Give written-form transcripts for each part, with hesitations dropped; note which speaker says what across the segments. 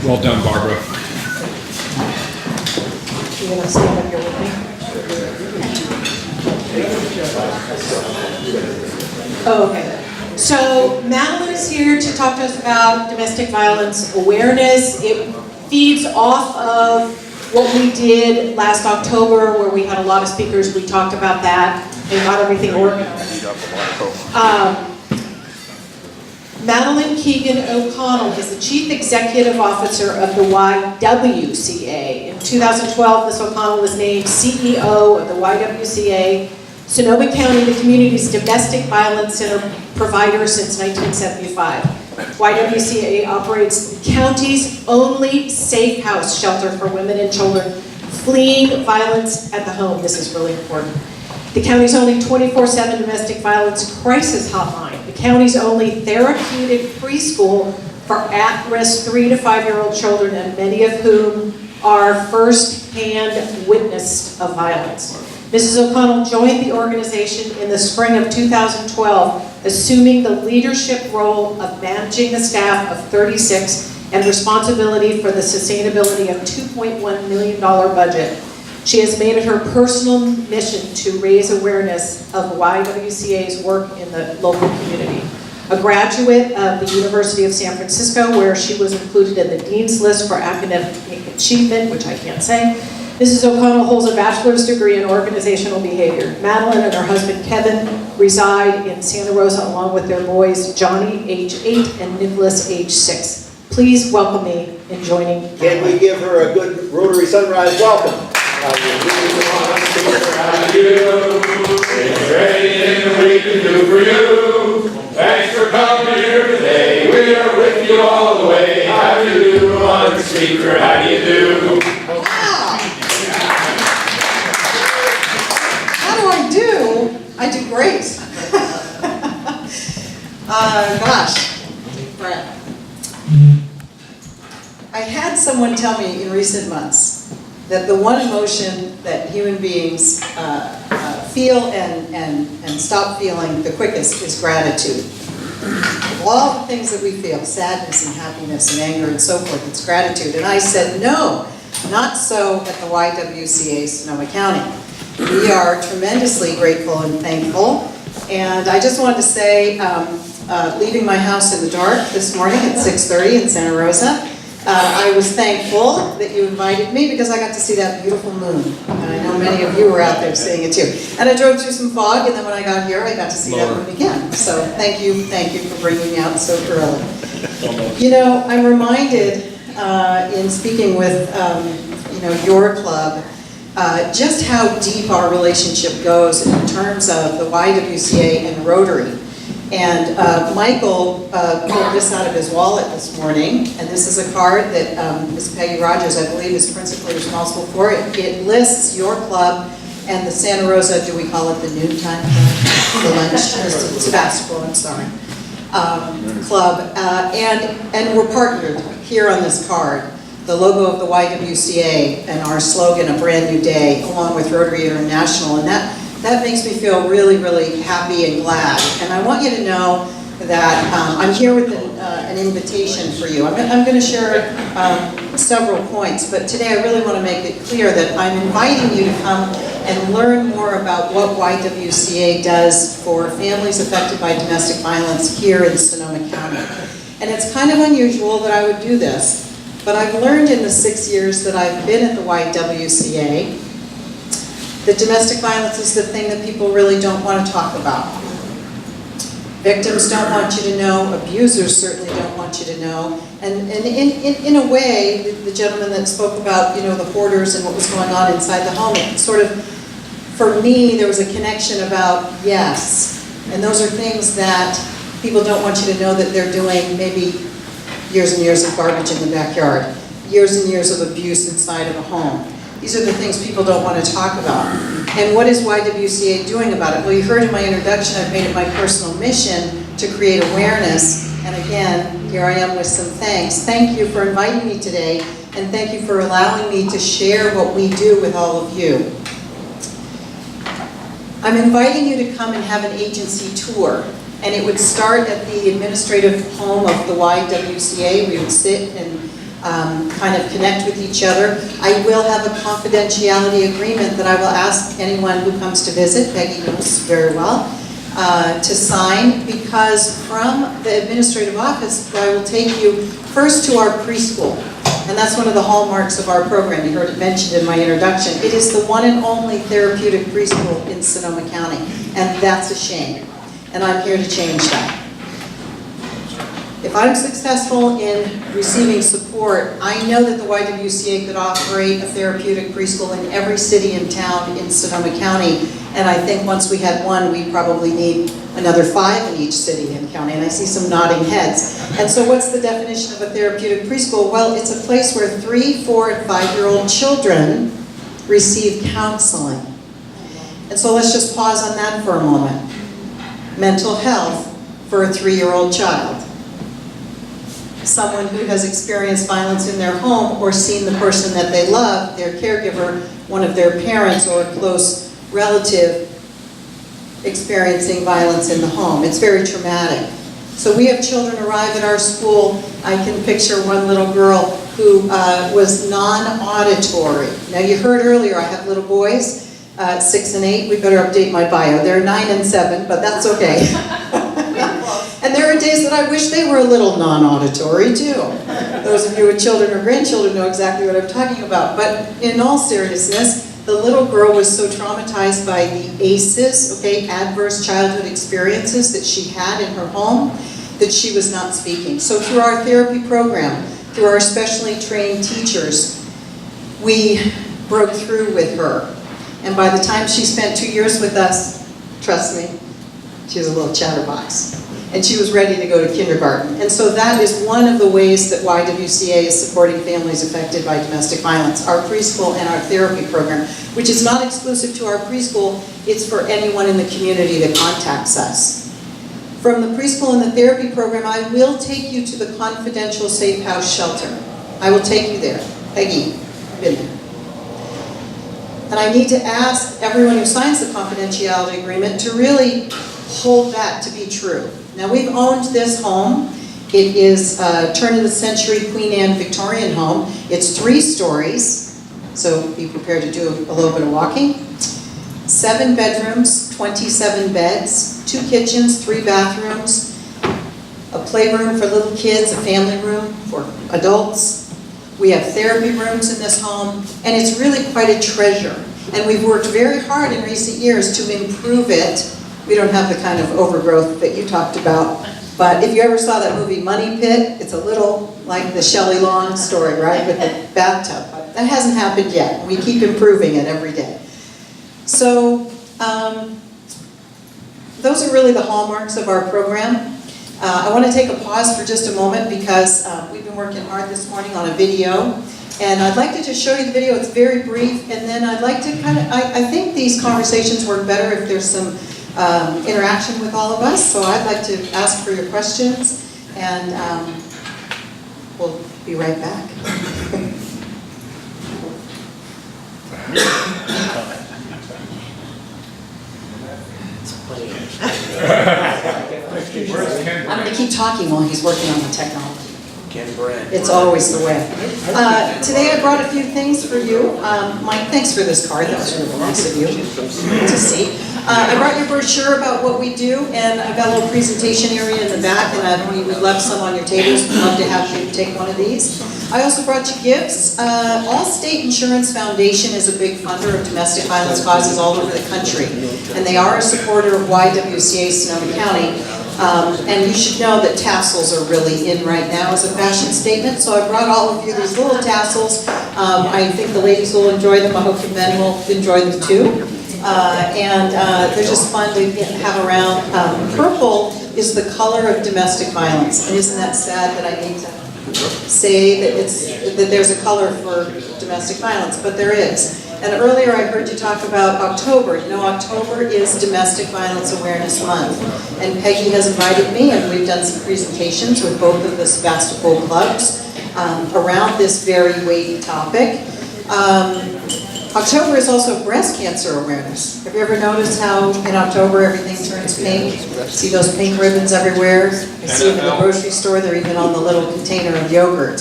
Speaker 1: Well done, Barbara.
Speaker 2: You want to stand up here with me? Oh, okay. So Madeline is here to talk to us about domestic violence awareness. It feeds off of what we did last October, where we had a lot of speakers. We talked about that and got everything organized. Madeline Keegan O'Connell is the Chief Executive Officer of the YWCA. In 2012, Ms. O'Connell was named CEO of the YWCA, Sonoma County, the community's domestic violence center provider since 1975. YWCA operates the county's only safe house shelter for women and children fleeing violence at the home. This is really important. The county's only 24/7 domestic violence crisis hotline. The county's only therapeutic preschool for at-risk 3 to 5-year-old children, and many of whom are first-hand witness of violence. Mrs. O'Connell joined the organization in the spring of 2012, assuming the leadership role of managing the staff of 36 and responsibility for the sustainability of $2.1 million budget. She has made it her personal mission to raise awareness of YWCA's work in the local community. A graduate of the University of San Francisco, where she was included in the Dean's List for Academic Achievement, which I can't say, Mrs. O'Connell holds a bachelor's degree in organizational behavior. Madeline and her husband Kevin reside in Santa Rosa along with their boys Johnny, age 8, and Nicholas, age 6. Please welcome me in joining Madeline.
Speaker 3: Can we give her a good Rotary Sunrise welcome?
Speaker 4: How do you do? Is there anything we can do for you? Thanks for coming here today. We are with you all the way. How do you do on the speaker? How do you do?
Speaker 2: How do I do? I do great. Gosh, deep breath. I had someone tell me in recent months that the one emotion that human beings feel and stop feeling the quickest is gratitude. Of all the things that we feel, sadness and happiness and anger and so forth, it's gratitude. And I said, no, not so at the YWCA Sonoma County. We are tremendously grateful and thankful. And I just wanted to say, leaving my house in the dark this morning at 6:30 in Santa Rosa, I was thankful that you invited me because I got to see that beautiful moon. And I know many of you were out there seeing it too. And I drove through some fog, and then when I got here, I got to see that moon again. So thank you for bringing me out so early. You know, I'm reminded in speaking with your club, just how deep our relationship goes in terms of the YWCA and Rotary. And Michael pulled this out of his wallet this morning, and this is a card that Ms. Peggy Rogers, I believe, is principally responsible for. It lists your club and the Santa Rosa, do we call it the noontime club? The lunch, Sebastopol, I'm sorry, club. And we're partnered here on this card. The logo of the YWCA and our slogan, A Brand New Day, along with Rotary International, and that makes me feel really, really happy and glad. And I want you to know that I'm here with an invitation for you. I'm going to share several points, but today I really want to make it clear that I'm inviting you to come and learn more about what YWCA does for families affected by domestic violence here in Sonoma County. And it's kind of unusual that I would do this, but I've learned in the 6 years that I've been at the YWCA that domestic violence is the thing that people really don't want to talk about. Victims don't want you to know, abusers certainly don't want you to know, and in a way, the gentleman that spoke about, the hoarders and what was going on inside the home, it sort of, for me, there was a connection about, yes, and those are things that people don't want you to know that they're doing, maybe years and years of garbage in the backyard, years and years of abuse inside of a home. These are the things people don't want to talk about. And what is YWCA doing about it? Well, you heard in my introduction, I've made it my personal mission to create awareness. And again, here I am with some thanks. Thank you for inviting me today, and thank you for allowing me to share what we do with all of you. I'm inviting you to come and have an agency tour. And it would start at the administrative home of the YWCA. We would sit and kind of connect with each other. I will have a confidentiality agreement that I will ask anyone who comes to visit, Peggy knows very well, to sign, because from the administrative office, I will take you first to our preschool. And that's one of the hallmarks of our program. You heard it mentioned in my introduction. It is the one and only therapeutic preschool in Sonoma County, and that's a shame. And I'm here to change that. If I'm successful in receiving support, I know that the YWCA could operate a therapeutic preschool in every city and town in Sonoma County. And I think once we had one, we probably need another 5 in each city and county. And I see some nodding heads. And so what's the definition of a therapeutic preschool? Well, it's a place where 3-, 4-, and 5-year-old children receive counseling. And so let's just pause on that for a moment. Mental health for a 3-year-old child. Someone who has experienced violence in their home or seen the person that they love, their caregiver, one of their parents or a close relative experiencing violence in the home. It's very traumatic. So we have children arrive at our school. I can picture one little girl who was non-auditory. Now you heard earlier I have little boys, 6 and 8. We better update my bio. They're 9 and 7, but that's okay. And there are days that I wish they were a little non-auditory too. Those of you with children or grandchildren know exactly what I'm talking about. But in all seriousness, the little girl was so traumatized by the ACEs, okay, adverse childhood experiences that she had in her home, that she was not speaking. So through our therapy program, through our specially trained teachers, we broke through with her. And by the time she spent 2 years with us, trust me, she was a little chatterbox. And she was ready to go to kindergarten. And so that is one of the ways that YWCA is supporting families affected by domestic violence. Our preschool and our therapy program, which is not exclusive to our preschool, it's for anyone in the community that contacts us. From the preschool and the therapy program, I will take you to the confidential safe house shelter. I will take you there. Peggy, been there. And I need to ask everyone who signs the confidentiality agreement to really hold that to be true. Now we've owned this home. It is a turn-of-the-century Queen Anne Victorian home. It's 3 stories, so be prepared to do a little bit of walking. 7 bedrooms, 27 beds, 2 kitchens, 3 bathrooms, a playroom for little kids, a family room for adults. We have therapy rooms in this home, and it's really quite a treasure. And we've worked very hard in recent years to improve it. We don't have the kind of overgrowth that you talked about, but if you ever saw that movie Money Pit, it's a little like the Shelley Long story, right, with the bathtub. But that hasn't happened yet. We keep improving it every day. So those are really the hallmarks of our program. I want to take a pause for just a moment because we've been working hard this morning on a video. And I'd like to just show you the video. It's very brief. And then I'd like to I think these conversations work better if there's some interaction with all of us. So I'd like to ask for your questions. And we'll be right back. I'm going to keep talking while he's working on the technology. It's always the way. Today I brought a few things for you. Mike, thanks for this card. That was really nice of you to see. I brought your brochure about what we do, and I've got a little presentation area in the back, and we would love some on your tables. We'd love to have you take one of these. I also brought you gifts. Allstate Insurance Foundation is a big funder of domestic violence causes all over the country, and they are a supporter of YWCA Sonoma County. And you should know that tassels are really in right now as a fashion statement, so I brought all of you these little tassels. I think the ladies will enjoy them. I hope the men will enjoy them too. And they're just fun to have around. Purple is the color of domestic violence, and isn't that sad that I need to say that there's a color for domestic violence, but there is. And earlier I heard you talk about October. You know, October is Domestic Violence Awareness Month. And Peggy has invited me, and we've done some presentations with both of the Sebastopol clubs around this very weighty topic. October is also Breast Cancer Awareness. Have you ever noticed how in October everything turns pink? See those pink ribbons everywhere? I see them in the grocery store. They're even on the little container of yogurt.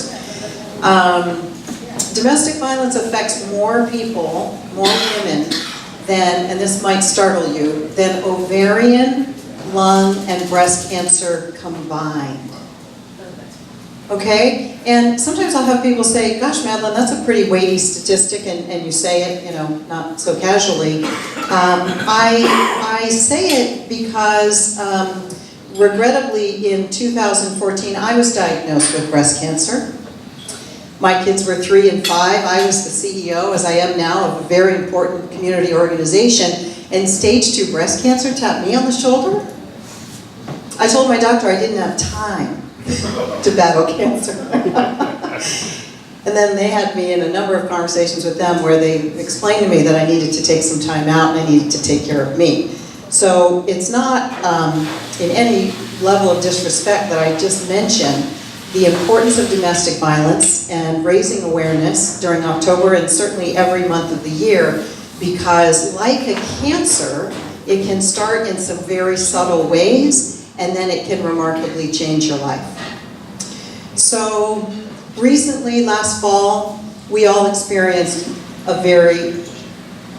Speaker 2: Domestic violence affects more people, more women, than, and this might startle you, than ovarian, lung, and breast cancer combined. Okay? And sometimes I'll have people say, gosh, Madeline, that's a pretty weighty statistic, and you say it, you know, not so casually. I say it because, regrettably, in 2014, I was diagnosed with breast cancer. My kids were 3 and 5. I was the CEO, as I am now, of a very important community organization, and stage 2 breast cancer tapped me on the shoulder. I told my doctor I didn't have time to battle cancer. And then they had me in a number of conversations with them where they explained to me that I needed to take some time out and I needed to take care of me. So it's not in any level of disrespect that I just mentioned the importance of domestic violence and raising awareness during October and certainly every month of the year, because like a cancer, it can start in some very subtle ways and then it can remarkably change your life. So recently, last fall, we all experienced a very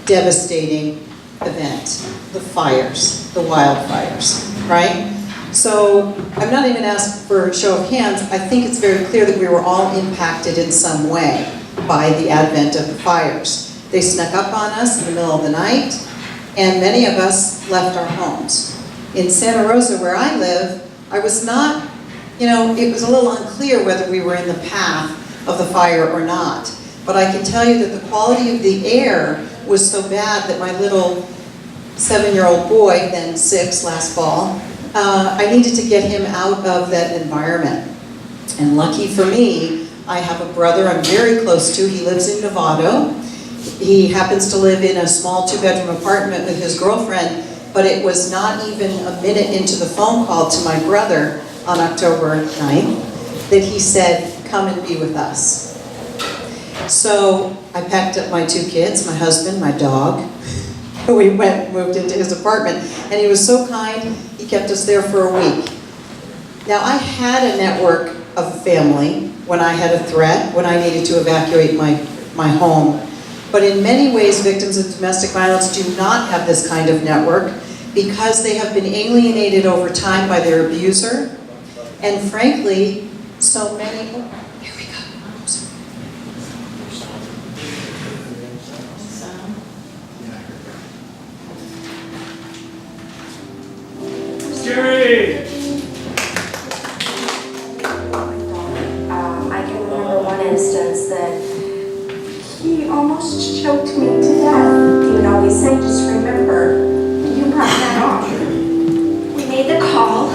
Speaker 2: devastating event, the fires, the wildfires, right? So I'm not even asking for a show of hands. I think it's very clear that we were all impacted in some way by the advent of the fires. They snuck up on us in the middle of the night, and many of us left our homes. In Santa Rosa, where I live, I was not, you know, it was a little unclear whether we were in the path of the fire or not. But I can tell you that the quality of the air was so bad that my little 7-year-old boy, then 6 last fall, I needed to get him out of that environment. And lucky for me, I have a brother I'm very close to. He lives in Novato. He happens to live in a small 2-bedroom apartment with his girlfriend, but it was not even a minute into the phone call to my brother on October 9th that he said, come and be with us. So I packed up my 2 kids, my husband, my dog. We went and moved into his apartment, and he was so kind, he kept us there for a week. Now, I had a network of family when I had a threat, when I needed to evacuate my home. But in many ways, victims of domestic violence do not have this kind of network because they have been alienated over time by their abuser. And frankly, so many, here we go.
Speaker 4: Jerry!
Speaker 1: I can remember one instance that he almost choked me to death. He would always say, just remember, you brought that on. We made the call.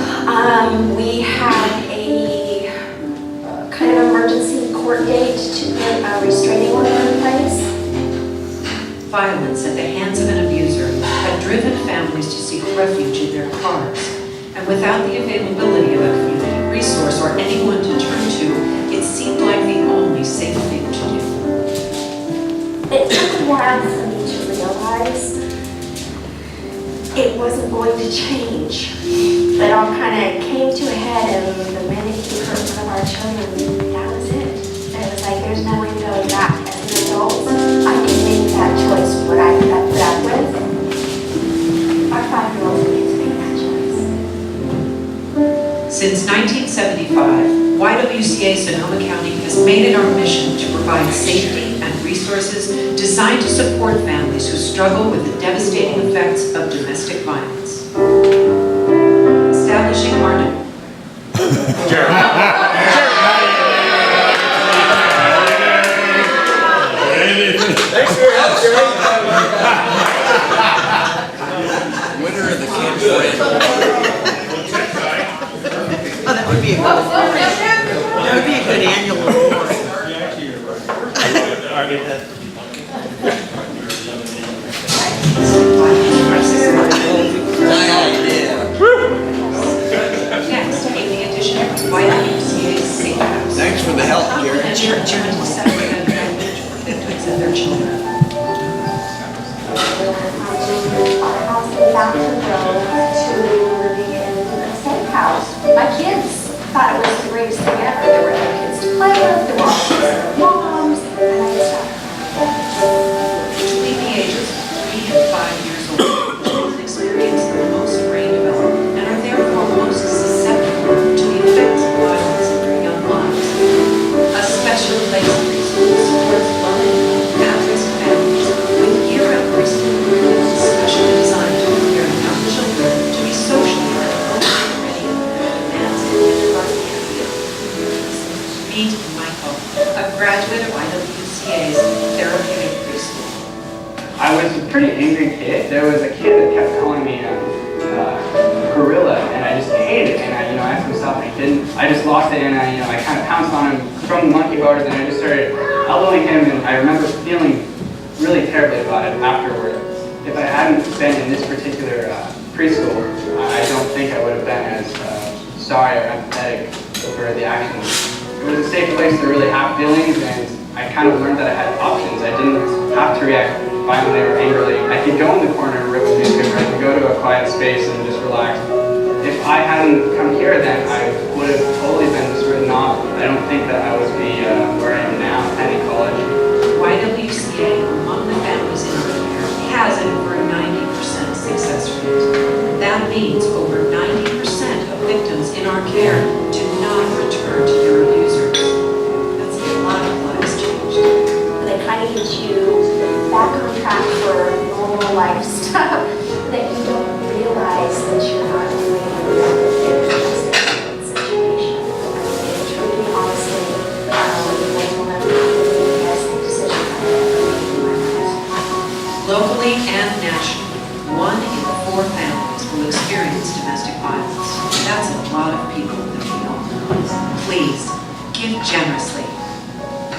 Speaker 1: We had a kind of emergency court date to put a restraining order in place.
Speaker 5: Violence at the hands of an abuser had driven families to seek refuge in their cars. And without the availability of a community resource or anyone to turn to, it seemed like the only safe thing to do.
Speaker 1: It took a while for me to realize it wasn't going to change. It all kind of came to a head, and the minute he hurt one of our children, that was it. It was like there's no way going back. As an adult, I can make that choice. What I put up with, our 5-year-old needs to make that choice.
Speaker 5: Since 1975, YWCA Sonoma County has made it our mission to provide safety and resources designed to support families who struggle with the devastating effects of domestic violence. Establishing our
Speaker 3: Thanks for your help, Jerry.
Speaker 6: Winner of the campaign.
Speaker 7: Oh, that would be a good annual award.
Speaker 5: Next came the addition of YWCA's Safe House.
Speaker 6: Thanks for the help, Jerry.
Speaker 5: And church to separate and refuge for victims and their children.
Speaker 1: Our house in Fountain Grove to living in a safe house. My kids thought it was greatest thing ever. There were other kids to play with, there were all their moms, and I just thought,
Speaker 5: Between the ages of 3 and 5 years old, children experience the most brain development and are therefore most susceptible to the effects of violence in their young lives. A special place in preschool supports loving, at-risk families with year-round preschool programs specially designed to prepare young children to be socially and emotionally ready for their demands in kindergarten and beyond. Meet Michael, a graduate of IWCA's therapeutic preschool.
Speaker 8: I was a pretty angry kid. There was a kid that kept calling me gorilla, and I just hated it. And I asked him to stop, and he didn't. I just lost it, and I kind of pounced on him from the monkey bars, and I just started elbowing him. And I remember feeling really terribly about it afterward. If I hadn't been in this particular preschool, I don't think I would have been as sorry or empathetic for the actions. It was a safe place to really have feelings, and I kind of learned that I had options. I didn't have to react violently or angrily. I could go in the corner and rip a newspaper. I could go to a quiet space and just relax. If I hadn't come here, then I would have totally been just written off. I don't think that I would be where I am now, attending college.
Speaker 5: YWCA, among the families in our care, has an over 90% success rate. That means over 90% of victims in our care do not return to their abusers. That's a lot of lives changed.
Speaker 1: they kind of get you back on track for normal life stuff, that you don't realize that you're not doing it in a situation. And truly, honestly, they will never be as the decision I made in my life.
Speaker 5: Locally and nationally, 1 in 4 families will experience domestic violence. That's a lot of people that we don't know. Please, give generously.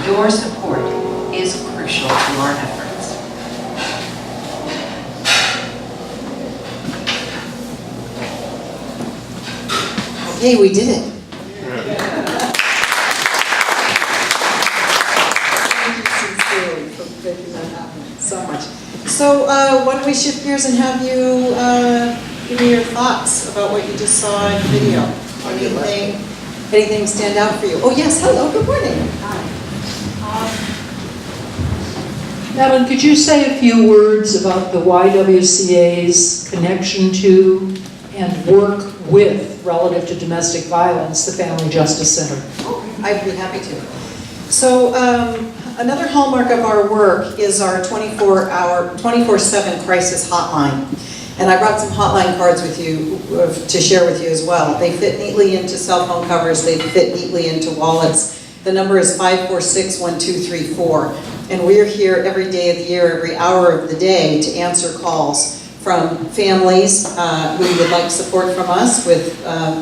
Speaker 5: Your support is crucial to our efforts.
Speaker 2: Okay, we did it. Thank you sincerely for making that happen so much. So why don't we shift gears and have you give me your thoughts about what you just saw in the video? Anything stand out for you? Oh yes, hello, good morning.
Speaker 9: Madeline, could you say a few words about the YWCA's connection to and work with, relative to domestic violence, the Family Justice Center?
Speaker 2: I'd be happy to. So another hallmark of our work is our 24/7 crisis hotline. And I brought some hotline cards with you to share with you as well. They fit neatly into cell phone covers, they fit neatly into wallets. The number is 546-1234. And we're here every day of the year, every hour of the day to answer calls from families who would like support from us with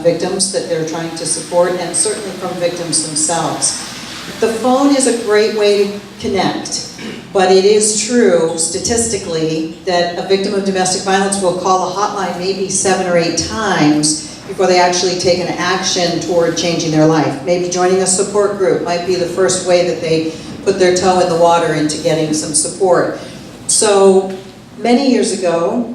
Speaker 2: victims that they're trying to support, and certainly from victims themselves. The phone is a great way to connect, but it is true statistically that a victim of domestic violence will call the hotline maybe 7 or 8 times before they actually take an action toward changing their life. Maybe joining a support group might be the first way that they put their toe in the water into getting some support. So many years ago,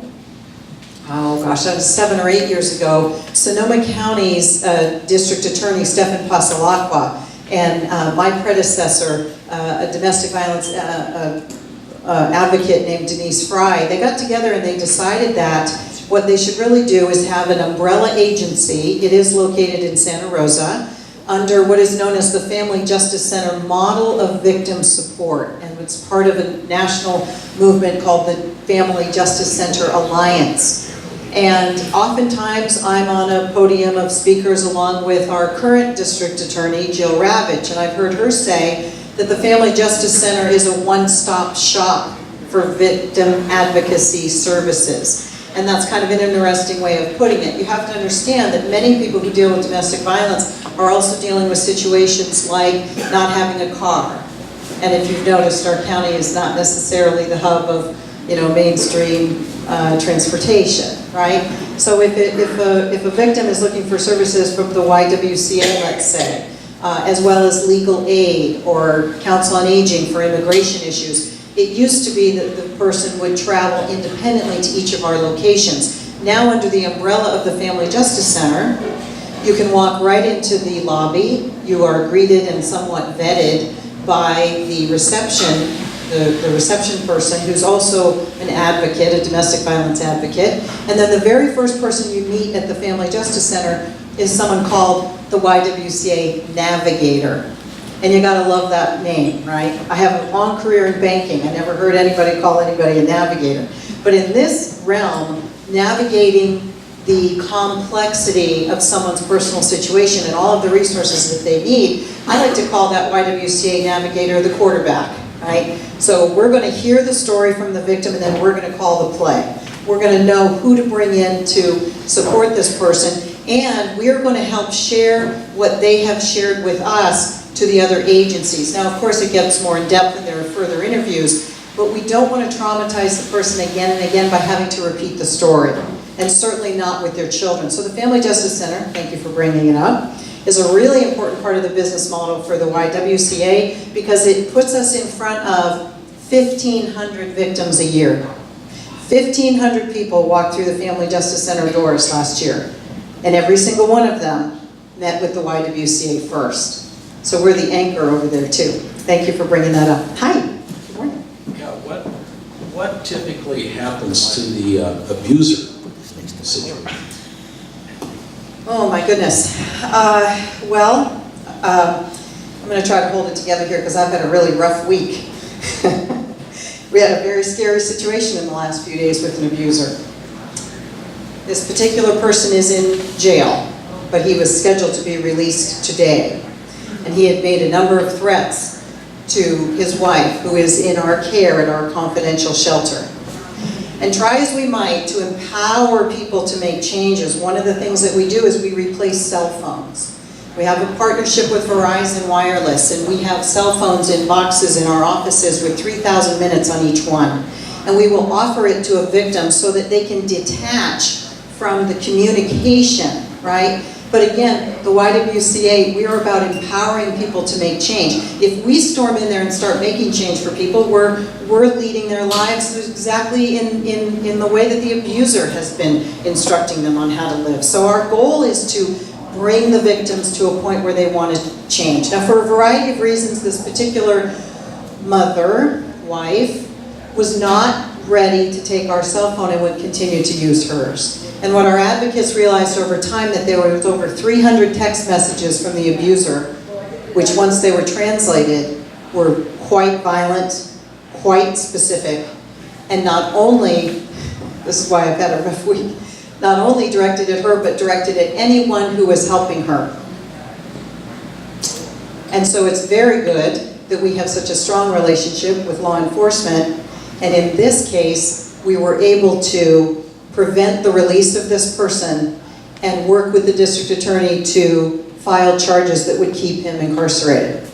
Speaker 2: oh gosh, that was 7 or 8 years ago, Sonoma County's District Attorney, Stephen Pasalacqua, and my predecessor, a domestic violence advocate named Denise Fry, they got together and they decided that what they should really do is have an umbrella agency. It is located in Santa Rosa, under what is known as the Family Justice Center Model of Victim Support. And it's part of a national movement called the Family Justice Center Alliance. And oftentimes I'm on a podium of speakers along with our current district attorney, Jill Ravitch, and I've heard her say that the Family Justice Center is a one-stop shop for victim advocacy services. And that's kind of an interesting way of putting it. You have to understand that many people who deal with domestic violence are also dealing with situations like not having a car. And if you've noticed, our county is not necessarily the hub of, mainstream transportation, right? So if a victim is looking for services from the YWCA, let's say, as well as legal aid or council on aging for immigration issues, it used to be that the person would travel independently to each of our locations. Now, under the umbrella of the Family Justice Center, You can walk right into the lobby. You are greeted and somewhat vetted by the reception person who's also an advocate, a domestic violence advocate. And then the very first person you meet at the Family Justice Center is someone called the YWCA Navigator. And you gotta love that name, right? I have a long career in banking. I never heard anybody call anybody a navigator. But in this realm, navigating the complexity of someone's personal situation and all of the resources that they need, I like to call that YWCA Navigator the quarterback, right? So we're gonna hear the story from the victim and then we're gonna call the play. We're gonna know who to bring in to support this person, and we're gonna help share what they have shared with us to the other agencies. Now, of course, it gets more in depth and there are further interviews, but we don't want to traumatize the person again and again by having to repeat the story, and certainly not with their children. So the Family Justice Center, thank you for bringing it up, is a really important part of the business model for the YWCA because it puts us in front of 1,500 victims a year. 1,500 people walked through the Family Justice Center doors last year, and every single one of them met with the YWCA first. So we're the anchor over there too. Thank you for bringing that up. Hi. Good morning.
Speaker 10: Yeah, what typically happens to the abuser situation?
Speaker 2: Oh my goodness. Well, I'm going to try to hold it together here because I've had a really rough week. We had a very scary situation in the last few days with an abuser. This particular person is in jail, but he was scheduled to be released today. And he had made a number of threats to his wife, who is in our care at our confidential shelter. And try as we might to empower people to make changes, one of the things that we do is we replace cell phones. We have a partnership with Verizon Wireless, and we have cell phones in boxes in our offices with 3,000 minutes on each one. And we will offer it to a victim so that they can detach from the communication, right? But again, the YWCA, we are about empowering people to make change. If we storm in there and start making change for people, we're leading their lives exactly in the way that the abuser has been instructing them on how to live. So our goal is to bring the victims to a point where they want to change. Now, for a variety of reasons, this particular mother, wife, was not ready to take our cell phone and would continue to use hers. And what our advocates realized over time that there was over 300 text messages from the abuser, which once they were translated, were quite violent, quite specific, and not only, this is why I've had a rough week, not only directed at her, but directed at anyone who was helping her. And so it's very good that we have such a strong relationship with law enforcement, and in this case, we were able to prevent the release of this person and work with the district attorney to file charges that would keep him incarcerated.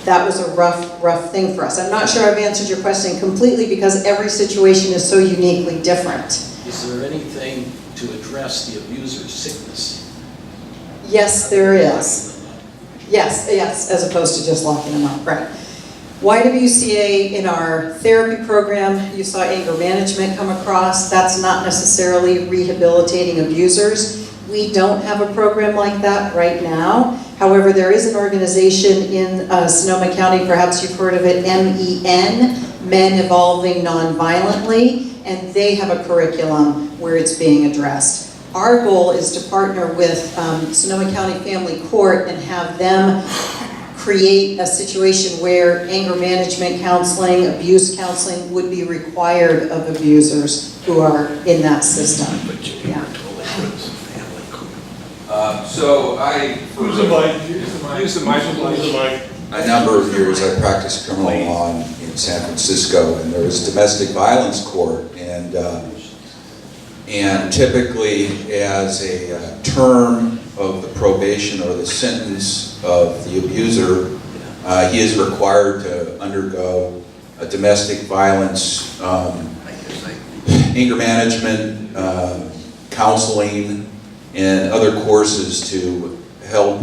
Speaker 2: That was a rough thing for us. I'm not sure I've answered your question completely because every situation is so uniquely different.
Speaker 10: Is there anything to address the abuser's sickness?
Speaker 2: Yes, there is. Yes, as opposed to just locking them up, right. YWCA in our therapy program, you saw anger management come across. That's not necessarily rehabilitating abusers. We don't have a program like that right now. However, there is an organization in Sonoma County, perhaps you've heard of it, MEN, Men Evolving Nonviolently, and they have a curriculum where it's being addressed. Our goal is to partner with Sonoma County Family Court and have them create a situation where anger management counseling, abuse counseling would be required of abusers who are in that system. Yeah.
Speaker 11: So I...
Speaker 3: Who's the mic?
Speaker 11: Use the mic.
Speaker 3: Use the mic.
Speaker 11: A number of years I practiced criminal law in San Francisco, and there was domestic violence court, and typically as a term of the probation or the sentence of the abuser, he is required to undergo a domestic violence, anger management, counseling, and other courses to help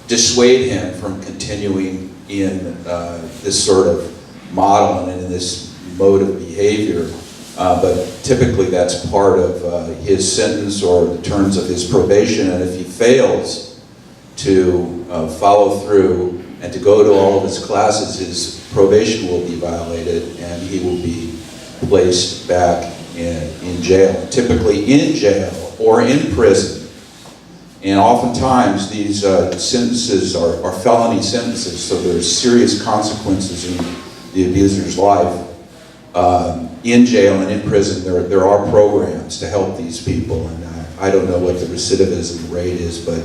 Speaker 11: dissuade him from continuing in this sort of model and in this mode of behavior. But typically that's part of his sentence or the terms of his probation, and if he fails to follow through and to go to all of his classes, his probation will be violated and he will be placed back in jail, typically in jail or in prison. And oftentimes these sentences are felony sentences, so there's serious consequences in the abuser's life. In jail and in prison, there are programs to help these people, and I don't know what the recidivism rate is, but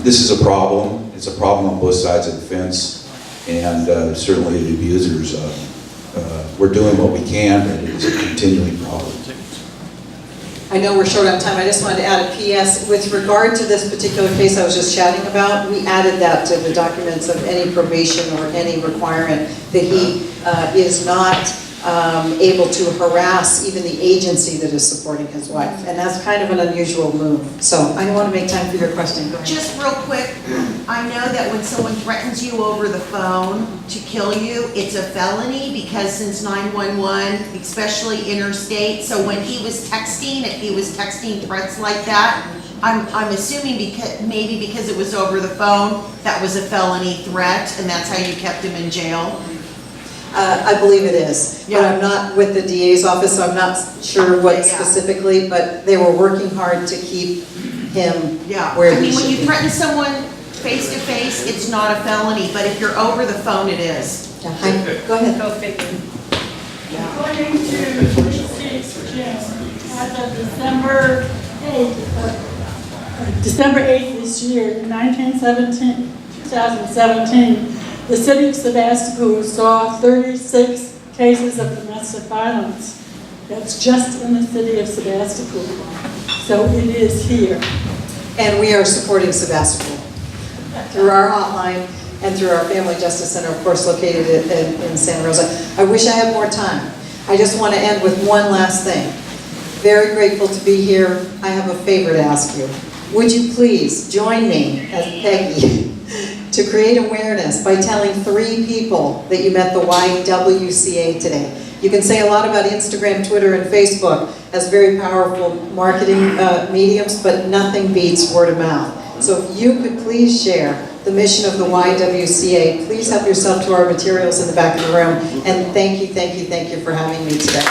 Speaker 11: this is a problem. It's a problem on both sides of the fence, and certainly the abusers, we're doing what we can, but it's a continuing problem.
Speaker 2: I know we're short on time. I just wanted to add a PS. With regard to this particular case I was just chatting about, we added that to the documents of any probation or any requirement that he is not able to harass even the agency that is supporting his wife. And that's kind of an unusual move. So I don't want to make time for your question. Go ahead.
Speaker 7: Just real quick, I know that when someone threatens you over the phone to kill you, it's a felony because since 911, especially interstate, so when he was texting, if he was texting threats like that, I'm assuming maybe because it was over the phone, that was a felony threat, and that's how you kept him in jail.
Speaker 2: I believe it is, but I'm not with the DA's office, so I'm not sure what specifically, but they were working hard to keep him where he should
Speaker 7: when you
Speaker 2: be.
Speaker 7: threaten someone face to face, it's not a felony, but if you're over the phone, it is.
Speaker 2: Yeah, go ahead.
Speaker 12: Go figure. According to receipts, Jim, as of December 8th this year, 2017, the city of Sebastopol saw 36 cases of domestic violence. That's just in the city of Sebastopol. So it is here.
Speaker 2: And we are supporting Sebastopol through our hotline and through our Family Justice Center, of course, located in Santa Rosa. I wish I had more time. I just want to end with one last thing. Very grateful to be here. I have a favor to ask you. Would you please join me as Peggy to create awareness by telling 3 people that you met the YWCA today? You can say a lot about Instagram, Twitter, and Facebook as very powerful marketing mediums, but nothing beats word of mouth. So if you could please share the mission of the YWCA, please help yourself to our materials in the back of the room. And thank you for having me today.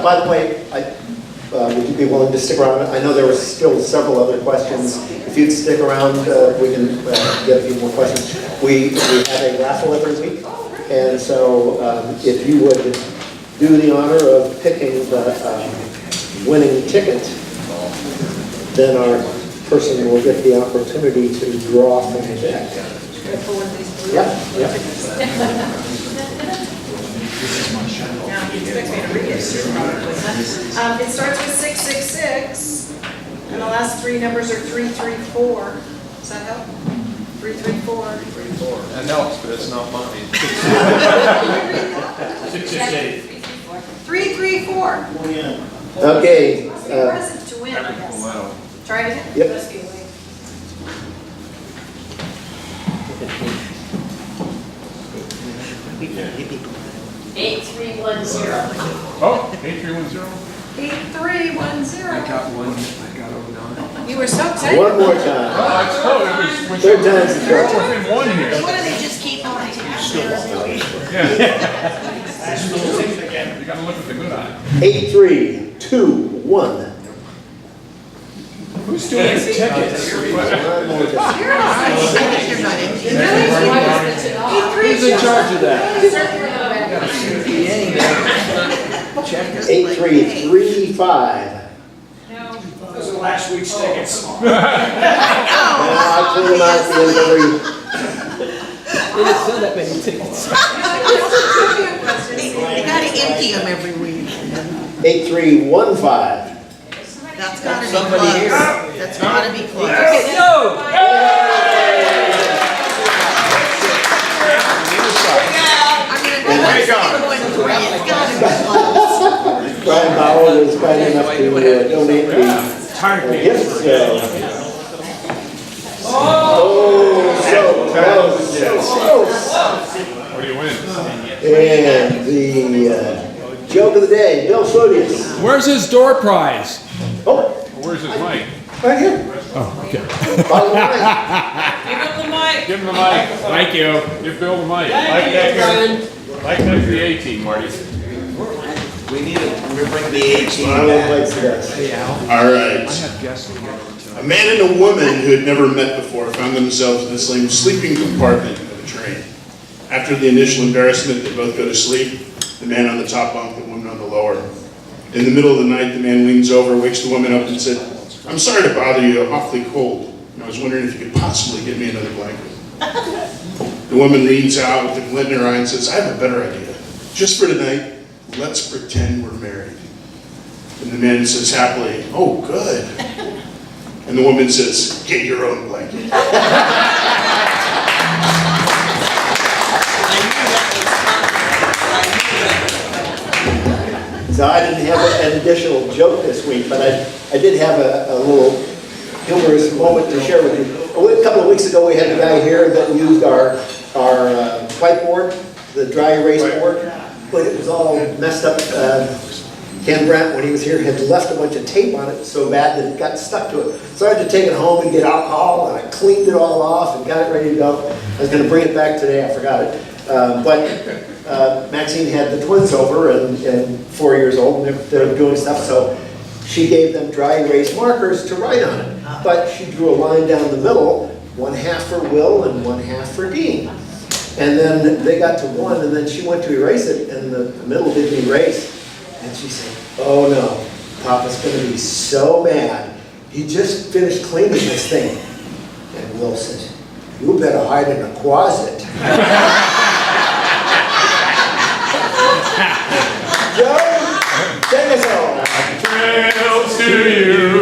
Speaker 13: By the way, would you be willing to stick around? I know there were still several other questions. If you'd stick around, we can get a few more questions. We have a raffle every week, and so if you would do the honor of picking the winning ticket, then our person will get the opportunity to draw from the deck. Yeah.
Speaker 14: Now, he expects me to read it. It starts with 666, and the last 3 numbers are 334. Does that help? 334.
Speaker 3: That helps, but it's not mine. 668.
Speaker 14: 334.
Speaker 13: Okay.
Speaker 14: Present to win, I guess. Try it again.
Speaker 13: Yep.
Speaker 14: Must be awake.
Speaker 3: Yeah.
Speaker 14: 8310.
Speaker 3: Oh, 8310?
Speaker 14: 8310.
Speaker 6: I got one, I got over on.
Speaker 14: You were so excited.
Speaker 13: One more time. Third time's the charm.
Speaker 3: Within one here.
Speaker 7: What do they just keep on taking?
Speaker 3: You gotta look at the good eye.
Speaker 13: 8, 3, 2, 1.
Speaker 3: Who's doing these tickets?
Speaker 7: You're not in.
Speaker 6: Who's in charge of that?
Speaker 13: 8, 3, 3, 5.
Speaker 6: Those are last week's tickets.
Speaker 13: I pull them out at the end of the week.
Speaker 6: They didn't sell that many tickets.
Speaker 7: You gotta empty them every week.
Speaker 13: 8, 3, 1, 5.
Speaker 7: That's gotta be
Speaker 6: Somebody
Speaker 7: close.
Speaker 6: here.
Speaker 7: That's gotta be close.
Speaker 6: No!
Speaker 7: I mean, if it's going 3, it's gotta be close.
Speaker 13: Brian Bauer was kind enough to donate the gifts. Close. Close.
Speaker 3: What do you win?
Speaker 13: And the joke of the day, Bill Fludius.
Speaker 3: Where's his door prize?
Speaker 13: Oh,
Speaker 3: Where's his mic?
Speaker 13: right here.
Speaker 3: Oh, okay.
Speaker 13: Bottom line.
Speaker 3: Give him the mic. Thank you. Give Bill the mic. Like that for the A-team, Marty.
Speaker 10: We need to bring the A-team
Speaker 13: I
Speaker 10: back.
Speaker 13: don't like this.
Speaker 15: All right. A man and a woman who had never met before found themselves in the same sleeping compartment of a train. After the initial embarrassment, they both go to sleep, the man on the top bunk, the woman on the lower. In the middle of the night, the man leans over, wakes the woman up and said, "I'm sorry to bother you, I'm awfully cold. And I was wondering if you could possibly get me another blanket." The woman leans out with a glint in her eye and says, "I have a better idea. Just for tonight, let's pretend we're married." And the man says happily, "Oh, good." And the woman says, "Get your own blanket."
Speaker 13: So I didn't have an additional joke this week, but I did have a little humorous moment to share with you. A couple of weeks ago, we had a guy here that used our whiteboard, the dry erase board, but it was all messed up. Ken Brandt, when he was here, had left a bunch of tape on it so bad that it got stuck to it. So I had to take it home and get alcohol, and I cleaned it all off and got it ready to go. I was going to bring it back today, I forgot it. But Maxine had the twins over, and 4 years old, and they're doing stuff, so she gave them dry erase markers to write on it. But she drew a line down the middle, 1/2 for Will and 1/2 for Dean. And then they got to 1, and then she went to erase it, and the middle didn't erase. And she said, "Oh no, Papa's going to be so mad. He just finished cleaning this thing." And Will said, "You better hide in a closet." Joe, take us home.
Speaker 3: Trails to you.